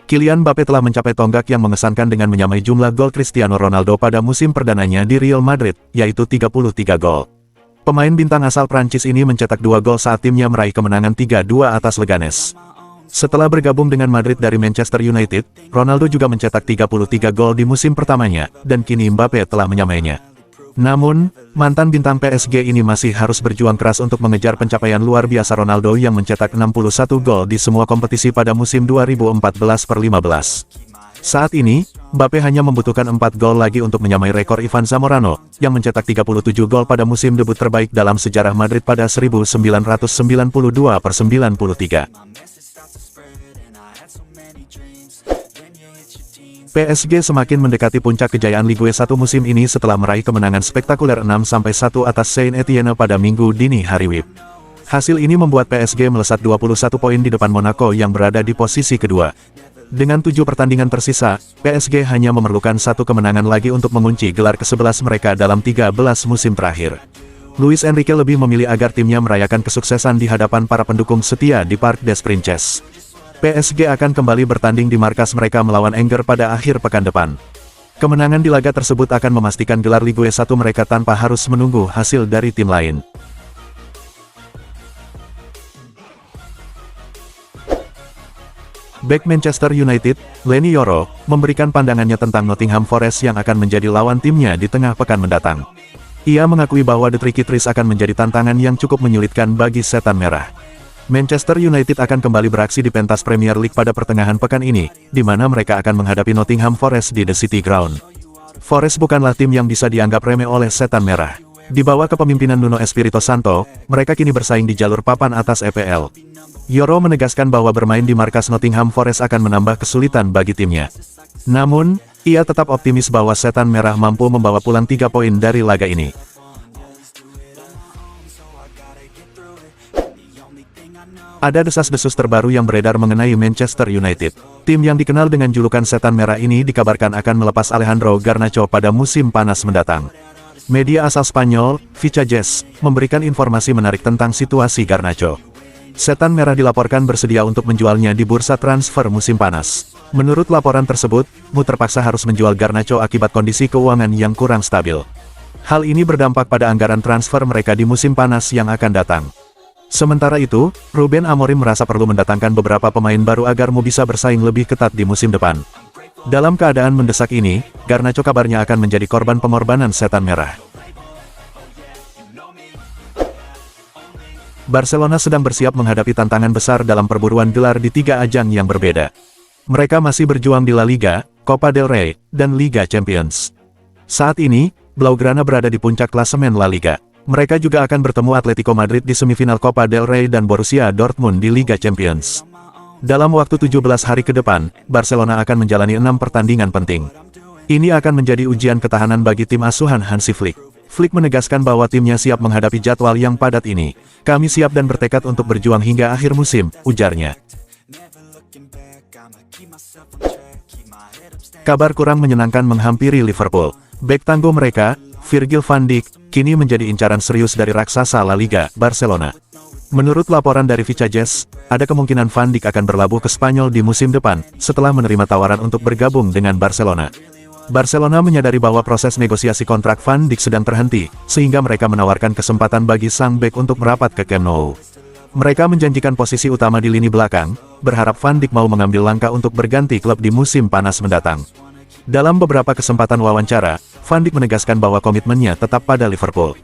Kylian Mbappe telah mencapai tonggak yang mengesankan dengan menyamai jumlah gol Cristiano Ronaldo pada musim perdananya di Real Madrid, yaitu 33 gol. Pemain bintang asal Prancis ini mencetak 2 gol saat timnya meraih kemenangan 3-2 atas Leganes. Setelah bergabung dengan Madrid dari Manchester United, Ronaldo juga mencetak 33 gol di musim pertamanya, dan kini Mbappe telah menyamainya. Namun, mantan bintang PSG ini masih harus berjuang keras untuk mengejar pencapaian luar biasa Ronaldo yang mencetak 61 gol di semua kompetisi pada musim 2014-15. Saat ini, Mbappe hanya membutuhkan 4 gol lagi untuk menyamai rekor Ivan Zamorano, yang mencetak 37 gol pada musim debut terbaik dalam sejarah Madrid pada 1992-93. PSG semakin mendekati puncak kejayaan Ligue 1 musim ini setelah meraih kemenangan spektakuler 6-1 atas Saint-Étienne pada Minggu dini hari WIB. Hasil ini membuat PSG melesat 21 poin di depan Monaco yang berada di posisi kedua. Dengan 7 pertandingan tersisa, PSG hanya memerlukan 1 kemenangan lagi untuk mengunci gelar ke-11 mereka dalam 13 musim terakhir. Luis Enrique lebih memilih agar timnya merayakan kesuksesan di hadapan para pendukung setia di Parc des Princes. PSG akan kembali bertanding di markas mereka melawan Angers pada akhir pekan depan. Kemenangan di laga tersebut akan memastikan gelar Ligue 1 mereka tanpa harus menunggu hasil dari tim lain. Bek Manchester United, Leny Yoro, memberikan pandangannya tentang Nottingham Forest yang akan menjadi lawan timnya di tengah pekan mendatang. Ia mengakui bahwa The Tricky-Trees akan menjadi tantangan yang cukup menyulitkan bagi Setan Merah. Manchester United akan kembali beraksi di pentas Premier League pada pertengahan pekan ini, di mana mereka akan menghadapi Nottingham Forest di The City Ground. Forest bukanlah tim yang bisa dianggap remeh oleh Setan Merah. Di bawah kepemimpinan Nuno Espirito Santo, mereka kini bersaing di jalur papan atas EPL. Yoro menegaskan bahwa bermain di markas Nottingham Forest akan menambah kesulitan bagi timnya. Namun, ia tetap optimis bahwa Setan Merah mampu membawa pulang 3 poin dari laga ini. Ada desas-desus terbaru yang beredar mengenai Manchester United. Tim yang dikenal dengan julukan Setan Merah ini dikabarkan akan melepas Alejandro Garnacho pada musim panas mendatang. Media asal Spanyol, Vichajes, memberikan informasi menarik tentang situasi Garnacho. Setan Merah dilaporkan bersedia untuk menjualnya di bursa transfer musim panas. Menurut laporan tersebut, MU terpaksa harus menjual Garnacho akibat kondisi keuangan yang kurang stabil. Hal ini berdampak pada anggaran transfer mereka di musim panas yang akan datang. Sementara itu, Ruben Amorim merasa perlu mendatangkan beberapa pemain baru agar MU bisa bersaing lebih ketat di musim depan. Dalam keadaan mendesak ini, Garnacho kabarnya akan menjadi korban pengorbanan Setan Merah. Barcelona sedang bersiap menghadapi tantangan besar dalam perburuan gelar di 3 ajang yang berbeda. Mereka masih berjuang di La Liga, Copa del Rey, dan Liga Champions. Saat ini, Blaugrana berada di puncak klasemen La Liga. Mereka juga akan bertemu Atletico Madrid di semifinal Copa del Rey dan Borussia Dortmund di Liga Champions. Dalam waktu 17 hari ke depan, Barcelona akan menjalani 6 pertandingan penting. Ini akan menjadi ujian ketahanan bagi tim asuhan Hansi Flick. Flick menegaskan bahwa timnya siap menghadapi jadwal yang padat ini. Kami siap dan bertekad untuk berjuang hingga akhir musim, ujarnya. Kabar kurang menyenangkan menghampiri Liverpool. Bek tangguh mereka, Virgil van Dijk, kini menjadi incaran serius dari raksasa La Liga, Barcelona. Menurut laporan dari Vichajes, ada kemungkinan Van Dijk akan berlabuh ke Spanyol di musim depan, setelah menerima tawaran untuk bergabung dengan Barcelona. Barcelona menyadari bahwa proses negosiasi kontrak Van Dijk sedang terhenti, sehingga mereka menawarkan kesempatan bagi sang bek untuk merapat ke Camp Nou. Mereka menjanjikan posisi utama di lini belakang, berharap Van Dijk mau mengambil langkah untuk berganti klub di musim panas mendatang. Dalam beberapa kesempatan wawancara, Van Dijk menegaskan bahwa komitmennya tetap pada Liverpool.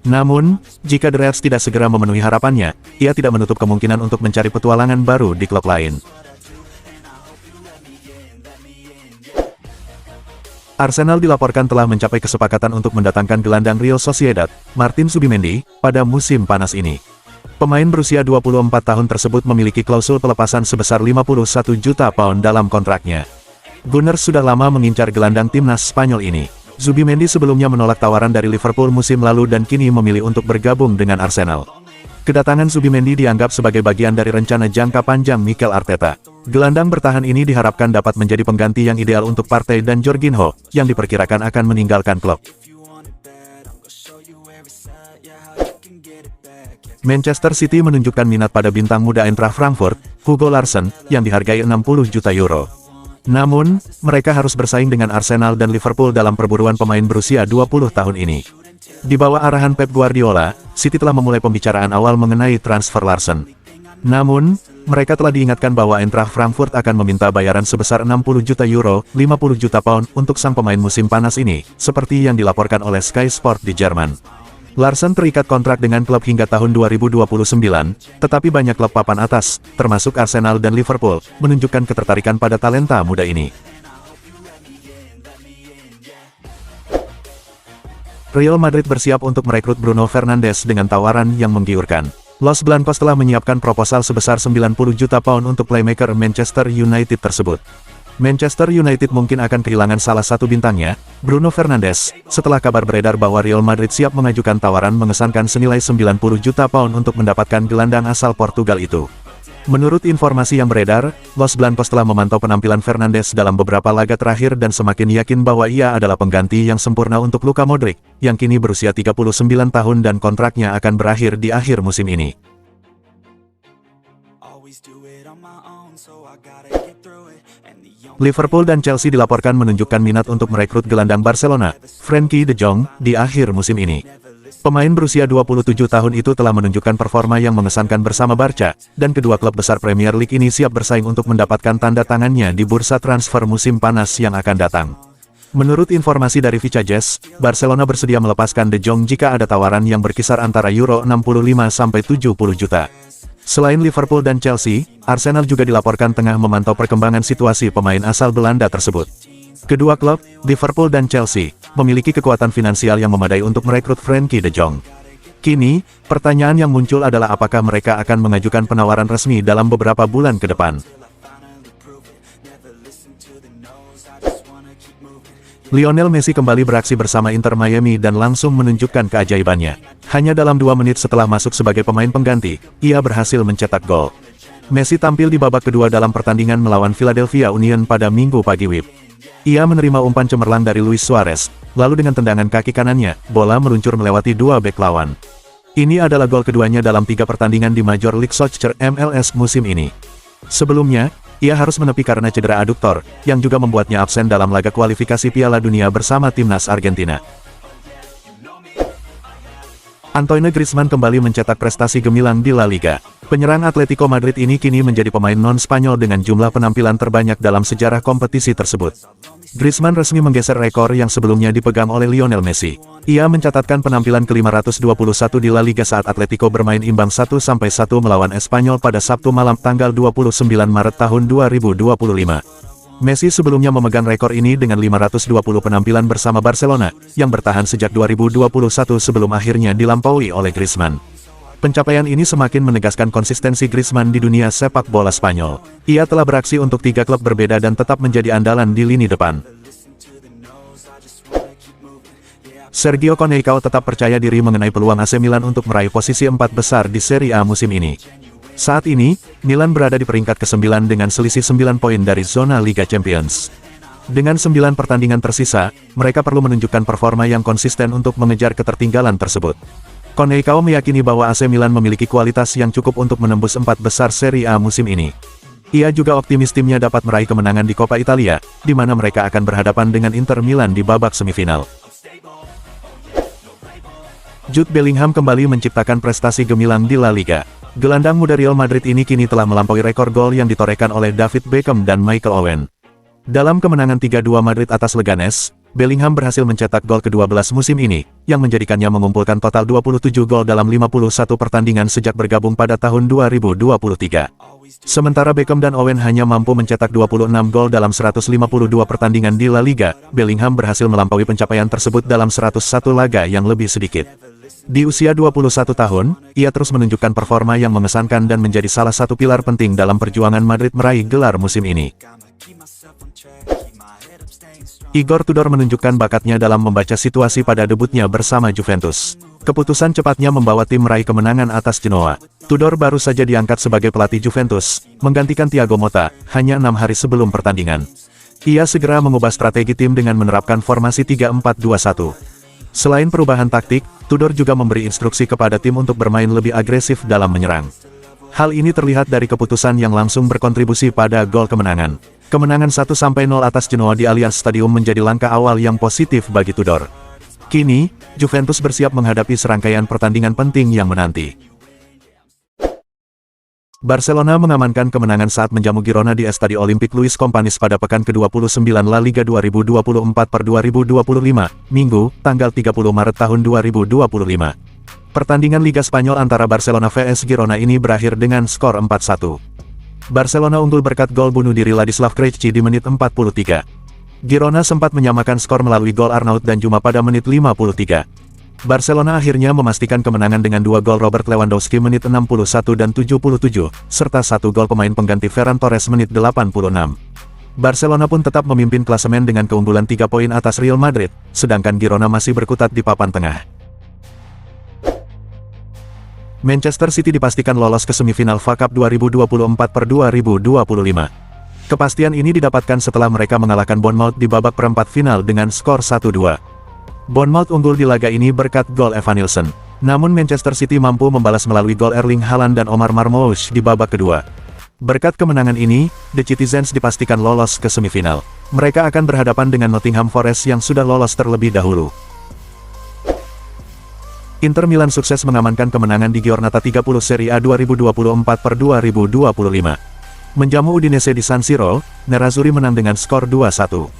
Namun, jika The Reds tidak segera memenuhi harapannya, ia tidak menutup kemungkinan untuk mencari petualangan baru di klub lain. Arsenal dilaporkan telah mencapai kesepakatan untuk mendatangkan gelandang Real Sociedad, Martin Zubimendi, pada musim panas ini. Pemain berusia 24 tahun tersebut memiliki klausul pelepasan sebesar 51 juta pound dalam kontraknya. Gunners sudah lama mengincar gelandang timnas Spanyol ini. Zubimendi sebelumnya menolak tawaran dari Liverpool musim lalu dan kini memilih untuk bergabung dengan Arsenal. Kedatangan Zubimendi dianggap sebagai bagian dari rencana jangka panjang Mikel Arteta. Gelandang bertahan ini diharapkan dapat menjadi pengganti yang ideal untuk Partey dan Jorginho, yang diperkirakan akan meninggalkan klub. Manchester City menunjukkan minat pada bintang muda Eintracht Frankfurt, Hugo Larsson, yang dihargai 60 juta euro. Namun, mereka harus bersaing dengan Arsenal dan Liverpool dalam perburuan pemain berusia 20 tahun ini. Di bawah arahan Pep Guardiola, City telah memulai pembicaraan awal mengenai transfer Larsson. Namun, mereka telah diingatkan bahwa Eintracht Frankfurt akan meminta bayaran sebesar 60 juta euro, 50 juta pound untuk sang pemain musim panas ini, seperti yang dilaporkan oleh Sky Sport di Jerman. Larsson terikat kontrak dengan klub hingga tahun 2029, tetapi banyak klub papan atas, termasuk Arsenal dan Liverpool, menunjukkan ketertarikan pada talenta muda ini. Real Madrid bersiap untuk merekrut Bruno Fernandes dengan tawaran yang menggiurkan. Los Blancos telah menyiapkan proposal sebesar 90 juta pound untuk playmaker Manchester United tersebut. Manchester United mungkin akan kehilangan salah satu bintangnya, Bruno Fernandes, setelah kabar beredar bahwa Real Madrid siap mengajukan tawaran mengesankan senilai 90 juta pound untuk mendapatkan gelandang asal Portugal itu. Menurut informasi yang beredar, Los Blancos telah memantau penampilan Fernandes dalam beberapa laga terakhir dan semakin yakin bahwa ia adalah pengganti yang sempurna untuk Luka Modric, yang kini berusia 39 tahun dan kontraknya akan berakhir di akhir musim ini. Liverpool dan Chelsea dilaporkan menunjukkan minat untuk merekrut gelandang Barcelona, Frenkie de Jong, di akhir musim ini. Pemain berusia 27 tahun itu telah menunjukkan performa yang mengesankan bersama Barca, dan kedua klub besar Premier League ini siap bersaing untuk mendapatkan tanda tangannya di bursa transfer musim panas yang akan datang. Menurut informasi dari Vicha Jazz, Barcelona bersedia melepaskan De Jong jika ada tawaran yang berkisar antara euro 65–70 juta. Selain Liverpool dan Chelsea, Arsenal juga dilaporkan tengah memantau perkembangan situasi pemain asal Belanda tersebut. Kedua klub, Liverpool dan Chelsea, memiliki kekuatan finansial yang memadai untuk merekrut Frenkie de Jong. Kini, pertanyaan yang muncul adalah apakah mereka akan mengajukan penawaran resmi dalam beberapa bulan ke depan. Lionel Messi kembali beraksi bersama Inter Miami dan langsung menunjukkan keajaibannya. Hanya dalam 2 menit setelah masuk sebagai pemain pengganti, ia berhasil mencetak gol. Messi tampil di babak kedua dalam pertandingan melawan Philadelphia Union pada Minggu pagi WIB. Ia menerima umpan cemerlang dari Luis Suarez, lalu dengan tendangan kaki kanannya, bola meluncur melewati 2 bek lawan. Ini adalah gol keduanya dalam 3 pertandingan di Major League Soccer MLS musim ini. Sebelumnya, ia harus menepi karena cedera aduktor, yang juga membuatnya absen dalam laga kualifikasi Piala Dunia bersama timnas Argentina. Antoine Griezmann kembali mencetak prestasi gemilang di La Liga. Penyerang Atletico Madrid ini kini menjadi pemain non-Spanyol dengan jumlah penampilan terbanyak dalam sejarah kompetisi tersebut. Griezmann resmi menggeser rekor yang sebelumnya dipegang oleh Lionel Messi. Ia mencatatkan penampilan ke-521 di La Liga saat Atletico bermain imbang 1-1 melawan Espanyol pada Sabtu malam tanggal 29 Maret tahun 2025. Messi sebelumnya memegang rekor ini dengan 520 penampilan bersama Barcelona, yang bertahan sejak 2021 sebelum akhirnya dilampaui oleh Griezmann. Pencapaian ini semakin menegaskan konsistensi Griezmann di dunia sepak bola Spanyol. Ia telah beraksi untuk 3 klub berbeda dan tetap menjadi andalan di lini depan. Sergio Conceicao tetap percaya diri mengenai peluang AC Milan untuk meraih posisi 4 besar di Serie A musim ini. Saat ini, Milan berada di peringkat ke-9 dengan selisih 9 poin dari zona Liga Champions. Dengan 9 pertandingan tersisa, mereka perlu menunjukkan performa yang konsisten untuk mengejar ketertinggalan tersebut. Conceicao meyakini bahwa AC Milan memiliki kualitas yang cukup untuk menembus 4 besar Serie A musim ini. Ia juga optimis timnya dapat meraih kemenangan di Coppa Italia, di mana mereka akan berhadapan dengan Inter Milan di babak semifinal. Jude Bellingham kembali menciptakan prestasi gemilang di La Liga. Gelandang muda Real Madrid ini kini telah melampaui rekor gol yang ditorehkan oleh David Beckham dan Michael Owen. Dalam kemenangan 3-2 Madrid atas Leganes, Bellingham berhasil mencetak gol ke-12 musim ini, yang menjadikannya mengumpulkan total 27 gol dalam 51 pertandingan sejak bergabung pada tahun 2023. Sementara Beckham dan Owen hanya mampu mencetak 26 gol dalam 152 pertandingan di La Liga, Bellingham berhasil melampaui pencapaian tersebut dalam 101 laga yang lebih sedikit. Di usia 21 tahun, ia terus menunjukkan performa yang mengesankan dan menjadi salah satu pilar penting dalam perjuangan Madrid meraih gelar musim ini. Igor Tudor menunjukkan bakatnya dalam membaca situasi pada debutnya bersama Juventus. Keputusan cepatnya membawa tim meraih kemenangan atas Genoa. Tudor baru saja diangkat sebagai pelatih Juventus, menggantikan Thiago Motta, hanya 6 hari sebelum pertandingan. Ia segera mengubah strategi tim dengan menerapkan formasi 3-4-2-1. Selain perubahan taktik, Tudor juga memberi instruksi kepada tim untuk bermain lebih agresif dalam menyerang. Hal ini terlihat dari keputusan yang langsung berkontribusi pada gol kemenangan. Kemenangan 1-0 atas Genoa di Allianz Stadium menjadi langkah awal yang positif bagi Tudor. Kini, Juventus bersiap menghadapi serangkaian pertandingan penting yang menanti. Barcelona mengamankan kemenangan saat menjamu Girona di Estadio Olympique Luis Companys pada pekan ke-29 La Liga 2024/2025, Minggu, tanggal 30 Maret tahun 2025. Pertandingan Liga Spanyol antara Barcelona vs Girona ini berakhir dengan skor 4-1. Barcelona unggul berkat gol bunuh diri Ladislav Krejci di menit 43. Girona sempat menyamakan skor melalui gol Arnaud Danjuma pada menit 53. Barcelona akhirnya memastikan kemenangan dengan 2 gol Robert Lewandowski menit 61 dan 77, serta 1 gol pemain pengganti Ferran Torres menit 86. Barcelona pun tetap memimpin klasemen dengan keunggulan 3 poin atas Real Madrid, sedangkan Girona masih berkutat di papan tengah. Manchester City dipastikan lolos ke semifinal FA Cup 2024/2025. Kepastian ini didapatkan setelah mereka mengalahkan Bournemouth di babak perempat final dengan skor 1-2. Bournemouth unggul di laga ini berkat gol Evan Nilsson. Namun Manchester City mampu membalas melalui gol Erling Haaland dan Omar Marmoush di babak kedua. Berkat kemenangan ini, The Citizens dipastikan lolos ke semifinal. Mereka akan berhadapan dengan Nottingham Forest yang sudah lolos terlebih dahulu. Inter Milan sukses mengamankan kemenangan di Giornata 30 Serie A 2024/2025. Menjamu Udinese di San Siro, Nerazzurri menang dengan skor 2-1.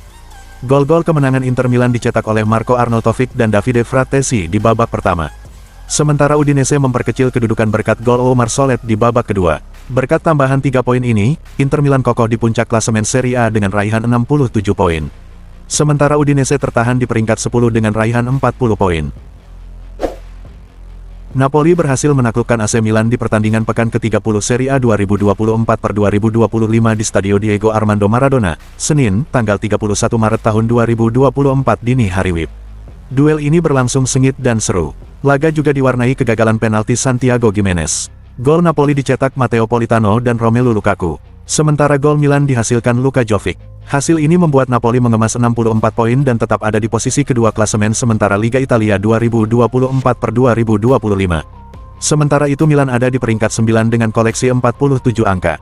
Gol-gol kemenangan Inter Milan dicetak oleh Marco Arnautovic dan Davide Fratesi di babak pertama. Sementara Udinese memperkecil kedudukan berkat gol Omar Solet di babak kedua. Berkat tambahan 3 poin ini, Inter Milan kokoh di puncak klasemen Serie A dengan raihan 67 poin. Sementara Udinese tertahan di peringkat 10 dengan raihan 40 poin. Napoli berhasil menaklukkan AC Milan di pertandingan pekan ke-30 Serie A 2024/2025 di Stadio Diego Armando Maradona, Senin, tanggal 31 Maret tahun 2024 dini hari WIB. Duel ini berlangsung sengit dan seru. Laga juga diwarnai kegagalan penalti Santiago Gimenez. Gol Napoli dicetak Matteo Politano dan Romelu Lukaku. Sementara gol Milan dihasilkan Luka Jovic. Hasil ini membuat Napoli mengemas 64 poin dan tetap ada di posisi kedua klasemen sementara Liga Italia 2024/2025. Sementara itu Milan ada di peringkat 9 dengan koleksi 47 angka.